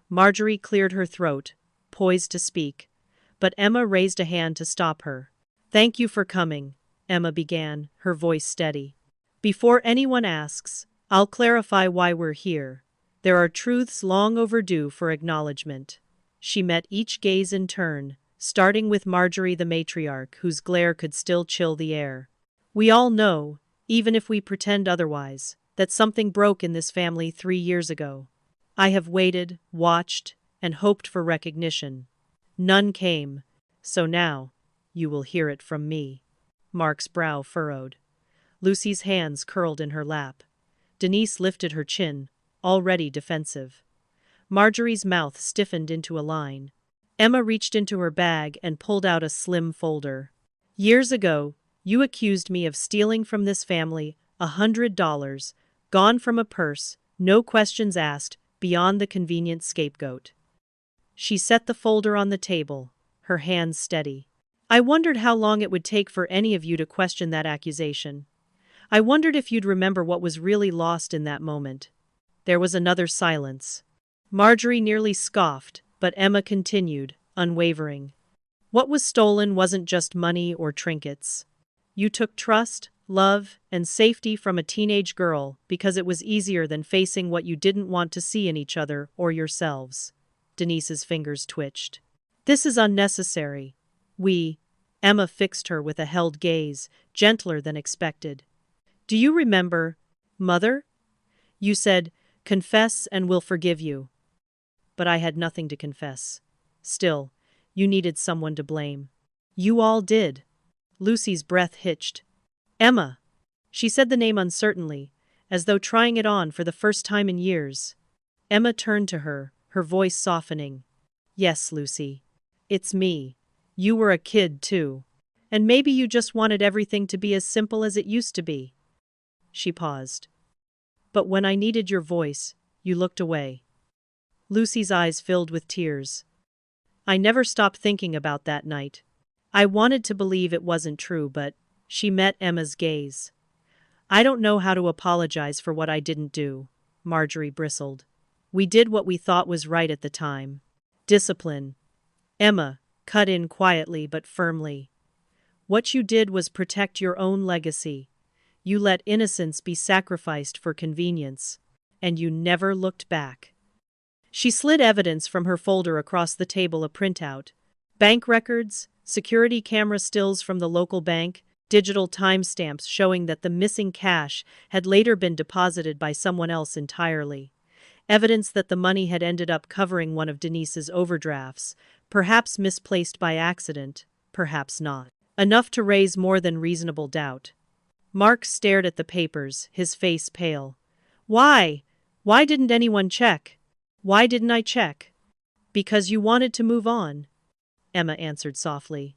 Marjorie cleared her throat, poised to speak, but Emma raised a hand to stop her. "Thank you for coming," Emma began, her voice steady. "Before anyone asks, I'll clarify why we're here. There are truths long overdue for acknowledgement." She met each gaze in turn, starting with Marjorie the matriarch, whose glare could still chill the air. "We all know, even if we pretend otherwise, that something broke in this family 3 years ago. I have waited, watched, and hoped for recognition. None came, so now, you will hear it from me." Mark's brow furrowed. Lucy's hands curled in her lap. Denise lifted her chin, already defensive. Marjorie's mouth stiffened into a line. Emma reached into her bag and pulled out a slim folder. "Years ago, you accused me of stealing from this family $100, gone from a purse, no questions asked, beyond the convenient scapegoat." She set the folder on the table, her hands steady. "I wondered how long it would take for any of you to question that accusation. I wondered if you'd remember what was really lost in that moment." There was another silence. Marjorie nearly scoffed, but Emma continued, unwavering. "What was stolen wasn't just money or trinkets. You took trust, love, and safety from a teenage girl because it was easier than facing what you didn't want to see in each other or yourselves." Denise's fingers twitched. "This is unnecessary. Emma fixed her with a held gaze, gentler than expected. "Do you remember, Mother? You said, 'Confess and we'll forgive you.' But I had nothing to confess. Still, you needed someone to blame. You all did." Lucy's breath hitched. "Emma." She said the name uncertainly, as though trying it on for the first time in years. Emma turned to her, her voice softening. "Yes, Lucy. It's me. You were a kid, too. And maybe you just wanted everything to be as simple as it used to be." She paused. "But when I needed your voice, you looked away." Lucy's eyes filled with tears. "I never stopped thinking about that night. I wanted to believe it wasn't true, but..." She met Emma's gaze. "I don't know how to apologize for what I didn't do," Marjorie bristled. "We did what we thought was right at the time. Discipline." Emma cut in quietly but firmly. "What you did was protect your own legacy. You let innocence be sacrificed for convenience. And you never looked back." She slid evidence from her folder across the table, a printout. Bank records, security camera stills from the local bank, digital timestamps showing that the missing cash had later been deposited by someone else entirely. Evidence that the money had ended up covering one of Denise's overdrafts, perhaps misplaced by accident, perhaps not. Enough to raise more than reasonable doubt. Mark stared at the papers, his face pale. "Why? Why didn't anyone check?" "Why didn't I check?" "Because you wanted to move on," Emma answered softly.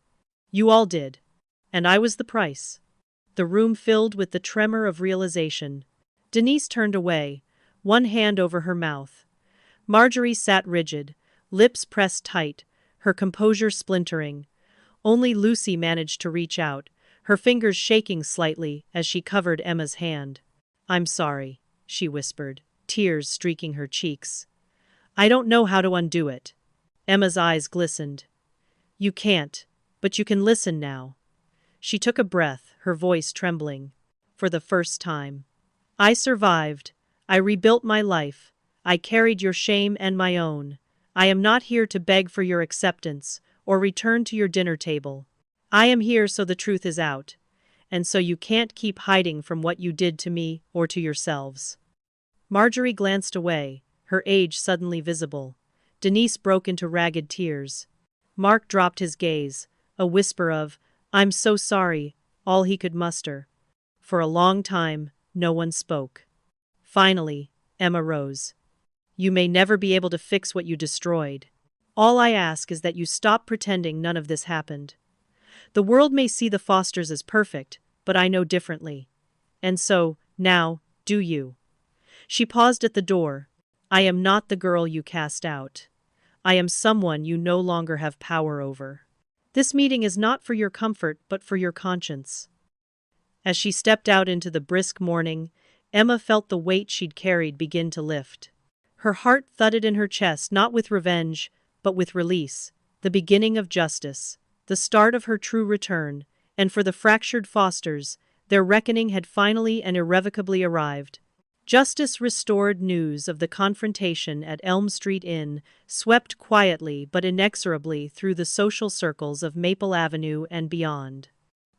"You all did. And I was the price." The room filled with the tremor of realization. Denise turned away, one hand over her mouth. Marjorie sat rigid, lips pressed tight, her composure splintering. Only Lucy managed to reach out, her fingers shaking slightly as she covered Emma's hand. "I'm sorry," she whispered, tears streaking her cheeks. "I don't know how to undo it." Emma's eyes glistened. "You can't, but you can listen now." She took a breath, her voice trembling. "For the first time. I survived. I rebuilt my life. I carried your shame and my own. I am not here to beg for your acceptance, or return to your dinner table. I am here so the truth is out, and so you can't keep hiding from what you did to me or to yourselves." Marjorie glanced away, her age suddenly visible. Denise broke into ragged tears. Mark dropped his gaze, a whisper of, "I'm so sorry," all he could muster. For a long time, no one spoke. Finally, Emma rose. "You may never be able to fix what you destroyed. All I ask is that you stop pretending none of this happened. The world may see the Fosters as perfect, but I know differently. And so, now, do you." She paused at the door. "I am not the girl you cast out. I am someone you no longer have power over. This meeting is not for your comfort but for your conscience." As she stepped out into the brisk morning, Emma felt the weight she'd carried begin to lift. Her heart thudded in her chest not with revenge, but with release, the beginning of justice, the start of her true return, and for the fractured Fosters, their reckoning had finally and irrevocably arrived. Justice restored. News of the confrontation at Elm Street Inn swept quietly but inexorably through the social circles of Maple Avenue and beyond.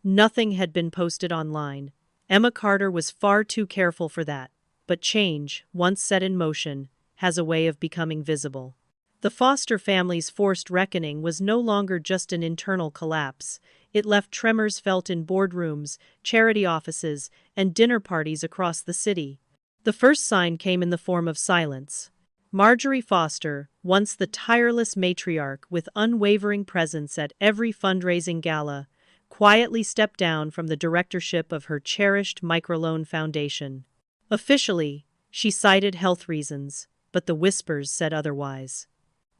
Nothing had been posted online. Emma Carter was far too careful for that, but change, once set in motion, has a way of becoming visible. The Foster family's forced reckoning was no longer just an internal collapse. It left tremors felt in boardrooms, charity offices, and dinner parties across the city. The first sign came in the form of silence. Marjorie Foster, once the tireless matriarch with unwavering presence at every fundraising gala, quietly stepped down from the directorship of her cherished microloan foundation. Officially, she cited health reasons, but the whispers said otherwise.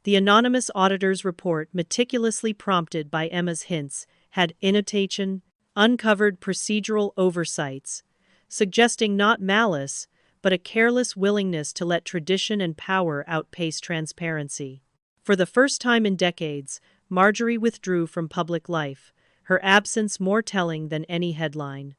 The anonymous auditor's report, meticulously prompted by Emma's hints, had innotation, uncovered procedural oversights, suggesting not malice, but a careless willingness to let tradition and power outpace transparency. For the first time in decades, Marjorie withdrew from public life, her absence more telling than any headline.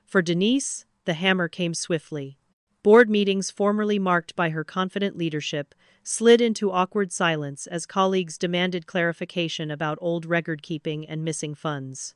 For Denise, the hammer came swiftly. Board meetings formerly marked by her confident leadership slid into awkward silence as colleagues demanded clarification about old record-keeping and missing funds.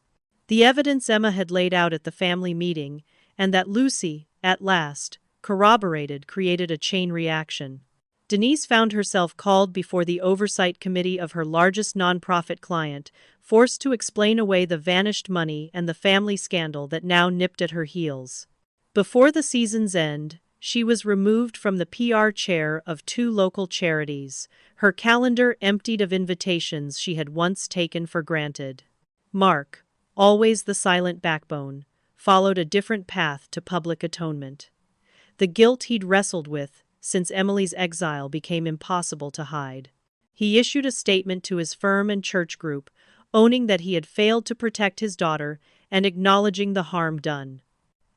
The evidence Emma had laid out at the family meeting, and that Lucy, at last, corroborated, created a chain reaction. Denise found herself called before the oversight committee of her largest nonprofit client, forced to explain away the vanished money and the family scandal that now nipped at her heels. Before the season's end, she was removed from the PR chair of 2 local charities, her calendar emptied of invitations she had once taken for granted. Mark, always the silent backbone, followed a different path to public atonement. The guilt he'd wrestled with since Emily's exile became impossible to hide. He issued a statement to his firm and church group, owning that he had failed to protect his daughter and acknowledging the harm done.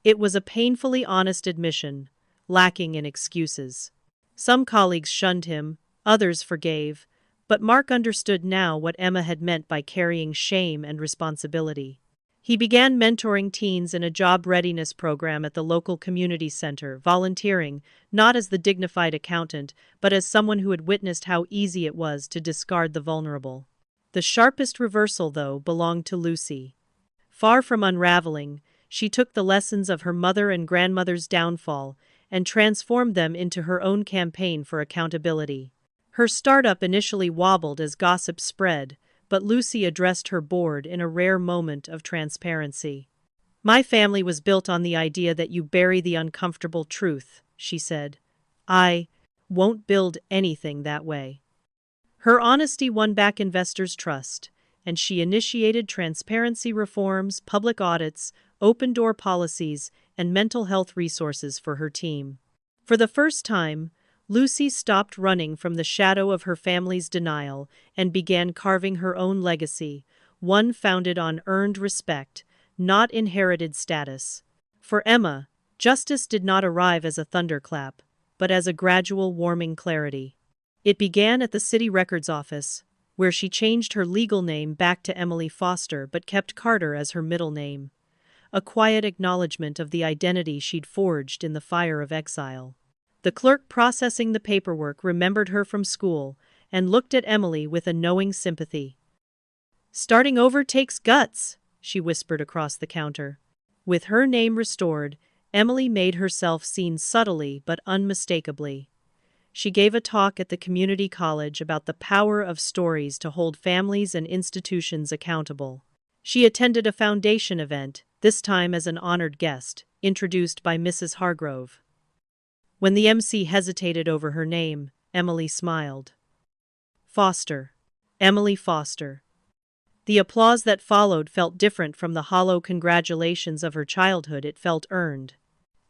It was a painfully honest admission, lacking in excuses. Some colleagues shunned him, others forgave, but Mark understood now what Emma had meant by carrying shame and responsibility. He began mentoring teens in a job readiness program at the local community center, volunteering, not as the dignified accountant, but as someone who had witnessed how easy it was to discard the vulnerable. The sharpest reversal, though, belonged to Lucy. Far from unraveling, she took the lessons of her mother and grandmother's downfall and transformed them into her own campaign for accountability. Her startup initially wobbled as gossip spread, but Lucy addressed her board in a rare moment of transparency. "My family was built on the idea that you bury the uncomfortable truth," she said. "I won't build anything that way." Her honesty won back investors' trust, and she initiated transparency reforms, public audits, open-door policies, and mental health resources for her team. For the first time, Lucy stopped running from the shadow of her family's denial and began carving her own legacy, one founded on earned respect, not inherited status. For Emma, justice did not arrive as a thunderclap, but as a gradual warming clarity. It began at the city records office, where she changed her legal name back to Emily Foster but kept Carter as her middle name, a quiet acknowledgement of the identity she'd forged in the fire of exile. The clerk processing the paperwork remembered her from school and looked at Emily with a knowing sympathy. "Starting over takes guts," she whispered across the counter. With her name restored, Emily made herself seen subtly but unmistakably. She gave a talk at the community college about the power of stories to hold families and institutions accountable. She attended a foundation event, this time as an honored guest, introduced by Mrs. Hargrove. When the MC hesitated over her name, Emily smiled. Foster. Emily Foster. The applause that followed felt different from the hollow congratulations of her childhood. It felt earned.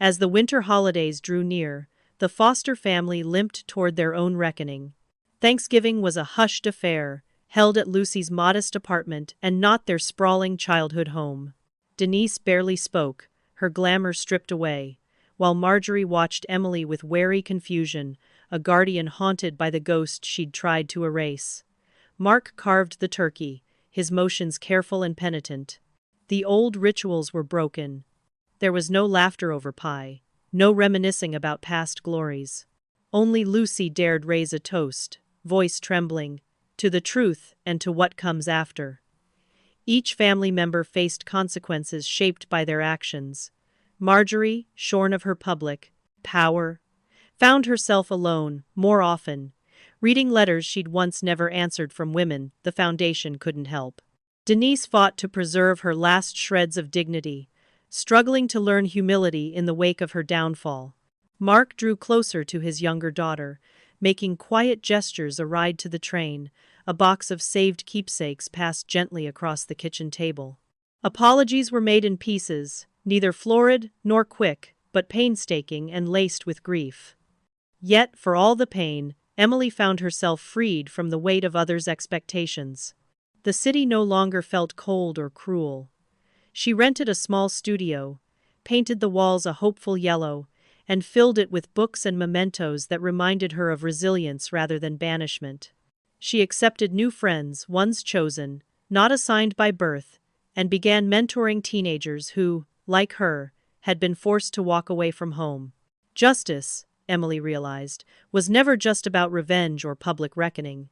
As the winter holidays drew near, the Foster family limped toward their own reckoning. Thanksgiving was a hushed affair, held at Lucy's modest apartment and not their sprawling childhood home. Denise barely spoke, her glamour stripped away, while Marjorie watched Emily with wary confusion, a guardian haunted by the ghost she'd tried to erase. Mark carved the turkey, his motions careful and penitent. The old rituals were broken. There was no laughter over pie, no reminiscing about past glories. Only Lucy dared raise a toast, voice trembling, to the truth and to what comes after. Each family member faced consequences shaped by their actions. Marjorie, shorn of her public power, found herself alone, more often, reading letters she'd once never answered from women the foundation couldn't help. Denise fought to preserve her last shreds of dignity, struggling to learn humility in the wake of her downfall. Mark drew closer to his younger daughter, making quiet gestures a ride to the train, a box of saved keepsakes passed gently across the kitchen table. Apologies were made in pieces, neither florid nor quick, but painstaking and laced with grief. Yet, for all the pain, Emily found herself freed from the weight of others' expectations. The city no longer felt cold or cruel. She rented a small studio, painted the walls a hopeful yellow, and filled it with books and mementos that reminded her of resilience rather than banishment. She accepted new friends, ones chosen, not assigned by birth, and began mentoring teenagers who, like her, had been forced to walk away from home. Justice, Emily realized, was never just about revenge or public reckoning.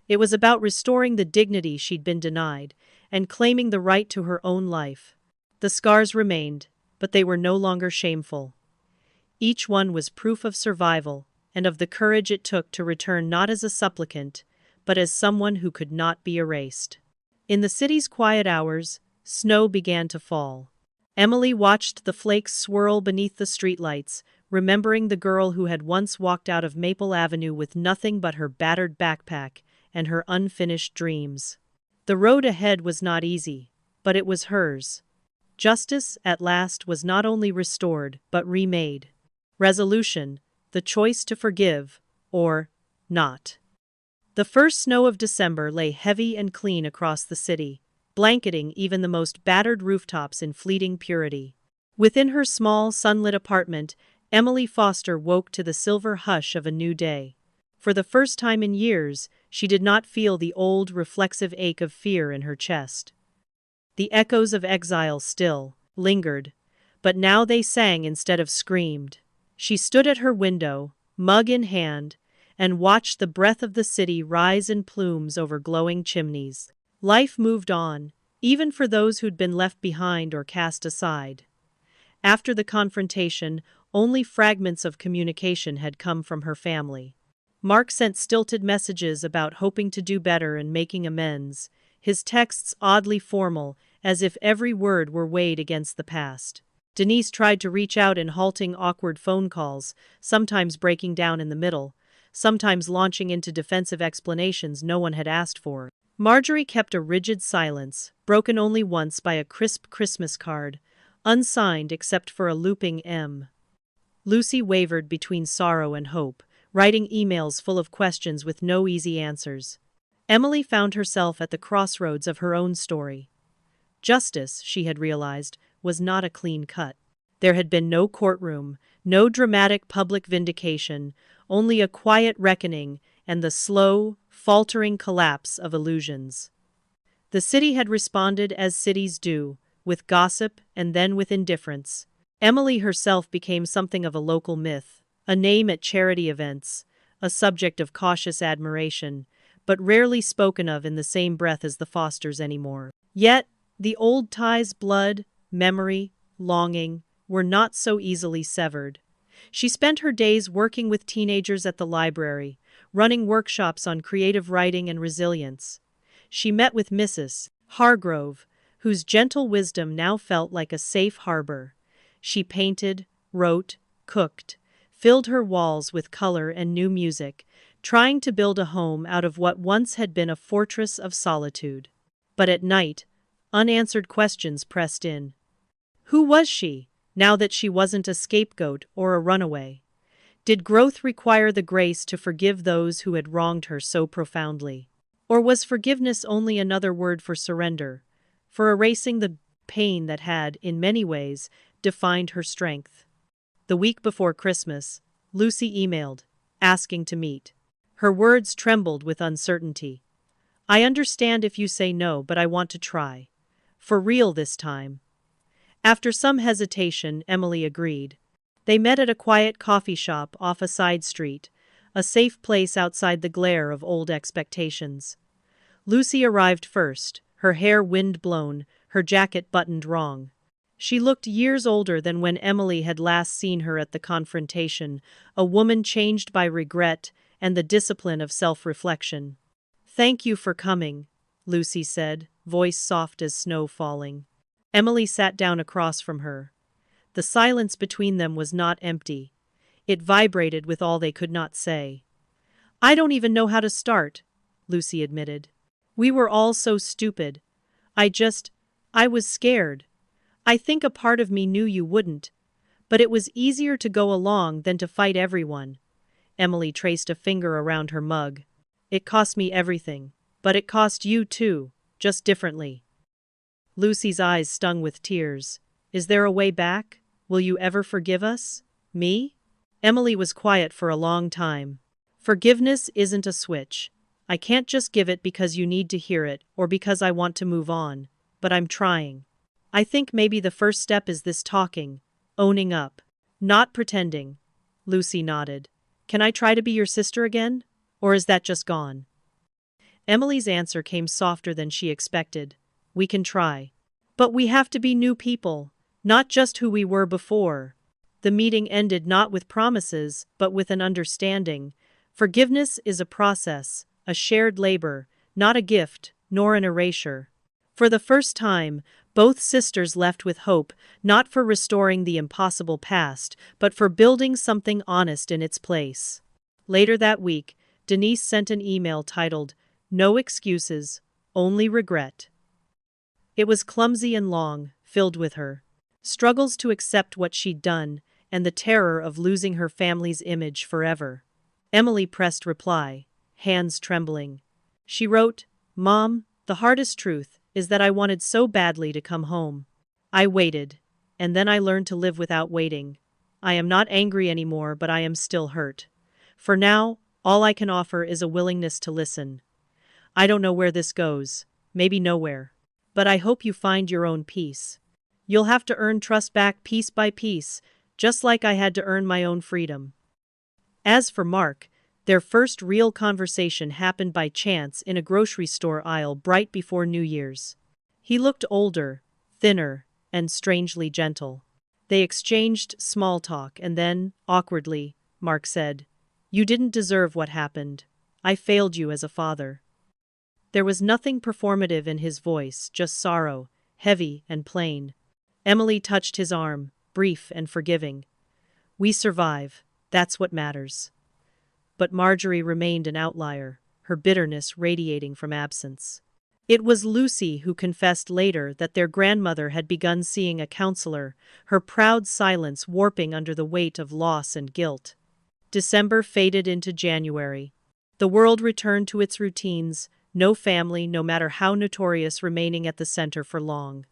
It was about restoring the dignity she'd been denied, and claiming the right to her own life. The scars remained, but they were no longer shameful. Each one was proof of survival, and of the courage it took to return not as a supplicant, but as someone who could not be erased. In the city's quiet hours, snow began to fall. Emily watched the flakes swirl beneath the streetlights, remembering the girl who had once walked out of Maple Avenue with nothing but her battered backpack and her unfinished dreams. The road ahead was not easy, but it was hers. Justice, at last, was not only restored, but remade. Resolution, the choice to forgive, or not. The first snow of December lay heavy and clean across the city, blanketing even the most battered rooftops in fleeting purity. Within her small, sunlit apartment, Emily Foster woke to the silver hush of a new day. For the first time in years, she did not feel the old, reflexive ache of fear in her chest. The echoes of exile still lingered, but now they sang instead of screamed. She stood at her window, mug in hand, and watched the breath of the city rise in plumes over glowing chimneys. Life moved on, even for those who'd been left behind or cast aside. After the confrontation, only fragments of communication had come from her family. Mark sent stilted messages about hoping to do better and making amends, his texts oddly formal, as if every word were weighed against the past. Denise tried to reach out in halting, awkward phone calls, sometimes breaking down in the middle, sometimes launching into defensive explanations no one had asked for. Marjorie kept a rigid silence, broken only once by a crisp Christmas card, unsigned except for a looping M. Lucy wavered between sorrow and hope, writing emails full of questions with no easy answers. Emily found herself at the crossroads of her own story. Justice, she had realized, was not a clean cut. There had been no courtroom, no dramatic public vindication, only a quiet reckoning and the slow, faltering collapse of illusions. The city had responded as cities do, with gossip and then with indifference. Emily herself became something of a local myth, a name at charity events, a subject of cautious admiration, but rarely spoken of in the same breath as the Fosters anymore. Yet, the old ties, blood, memory, longing, were not so easily severed. She spent her days working with teenagers at the library, running workshops on creative writing and resilience. She met with Mrs. Hargrove, whose gentle wisdom now felt like a safe harbor. She painted, wrote, cooked, filled her walls with color and new music, trying to build a home out of what once had been a fortress of solitude. But at night, unanswered questions pressed in. Who was she, now that she wasn't a scapegoat or a runaway? Did growth require the grace to forgive those who had wronged her so profoundly? Or was forgiveness only another word for surrender, for erasing the pain that had, in many ways, defined her strength? The week before Christmas, Lucy emailed, asking to meet. Her words trembled with uncertainty. I understand if you say no, but I want to try. For real this time. After some hesitation, Emily agreed. They met at a quiet coffee shop off a side street, a safe place outside the glare of old expectations. Lucy arrived first, her hair wind-blown, her jacket buttoned wrong. She looked years older than when Emily had last seen her at the confrontation, a woman changed by regret and the discipline of self-reflection. Thank you for coming, Lucy said, voice soft as snow falling. Emily sat down across from her. The silence between them was not empty. It vibrated with all they could not say. I don't even know how to start, Lucy admitted. We were all so stupid. I was scared. I think a part of me knew you wouldn't. But it was easier to go along than to fight everyone. Emily traced a finger around her mug. It cost me everything. But it cost you too, just differently. Lucy's eyes stung with tears. Is there a way back? Will you ever forgive us? Me? Emily was quiet for a long time. Forgiveness isn't a switch. I can't just give it because you need to hear it or because I want to move on. But I'm trying. I think maybe the first step is this talking, owning up, not pretending. Lucy nodded. Can I try to be your sister again? Or is that just gone? Emily's answer came softer than she expected. We can try. But we have to be new people, not just who we were before. The meeting ended not with promises, but with an understanding. Forgiveness is a process, a shared labor, not a gift, nor an erasure. For the first time, both sisters left with hope, not for restoring the impossible past, but for building something honest in its place. Later that week, Denise sent an email titled, No Excuses, Only Regret. It was clumsy and long, filled with her struggles to accept what she'd done, and the terror of losing her family's image forever. Emily pressed reply, hands trembling. She wrote, Mom, the hardest truth is that I wanted so badly to come home. I waited, and then I learned to live without waiting. I am not angry anymore, but I am still hurt. For now, all I can offer is a willingness to listen. I don't know where this goes, maybe nowhere. But I hope you find your own peace. You'll have to earn trust back piece by piece, just like I had to earn my own freedom. As for Mark, their first real conversation happened by chance in a grocery store aisle bright before New Year's. He looked older, thinner, and strangely gentle. They exchanged small talk and then, awkwardly, Mark said, You didn't deserve what happened. I failed you as a father. There was nothing performative in his voice, just sorrow, heavy and plain. Emily touched his arm, brief and forgiving. We survive, that's what matters. But Marjorie remained an outlier, her bitterness radiating from absence. It was Lucy who confessed later that their grandmother had begun seeing a counselor, her proud silence warping under the weight of loss and guilt. December faded into January. The world returned to its routines, no family, no matter how notorious, remaining at the center for long.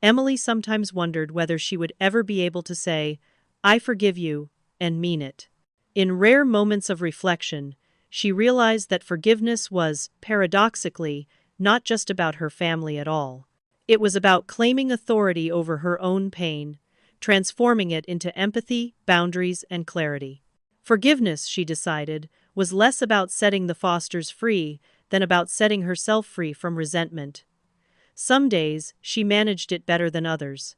Emily sometimes wondered whether she would ever be able to say, "I forgive you," and mean it. In rare moments of reflection, she realized that forgiveness was, paradoxically, not just about her family at all. It was about claiming authority over her own pain, transforming it into empathy, boundaries, and clarity. Forgiveness, she decided, was less about setting the Fosters free than about setting herself free from resentment. Some days, she managed it better than others.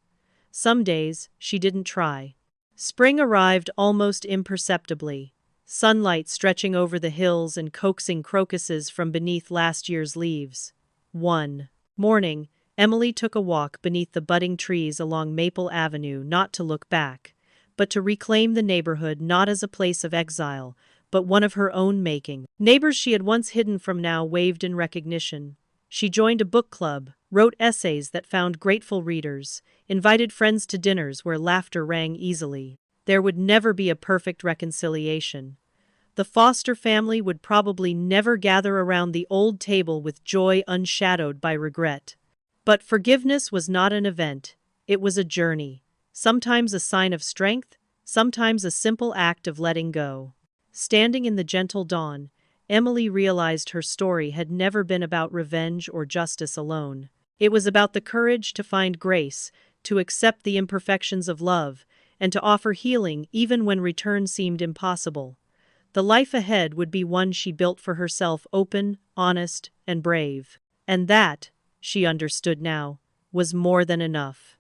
Some days, she didn't try. Spring arrived almost imperceptibly, sunlight stretching over the hills and coaxing crocuses from beneath last year's leaves. One morning, Emily took a walk beneath the budding trees along Maple Avenue, not to look back, but to reclaim the neighborhood not as a place of exile, but one of her own making. Neighbors she had once hidden from now waved in recognition. She joined a book club, wrote essays that found grateful readers, invited friends to dinners where laughter rang easily. There would never be a perfect reconciliation. The Foster family would probably never gather around the old table with joy unshadowed by regret. But forgiveness was not an event, it was a journey. Sometimes a sign of strength, sometimes a simple act of letting go. Standing in the gentle dawn, Emily realized her story had never been about revenge or justice alone. It was about the courage to find grace, to accept the imperfections of love, and to offer healing even when return seemed impossible. The life ahead would be one she built for herself, open, honest, and brave. And that, she understood now, was more than enough.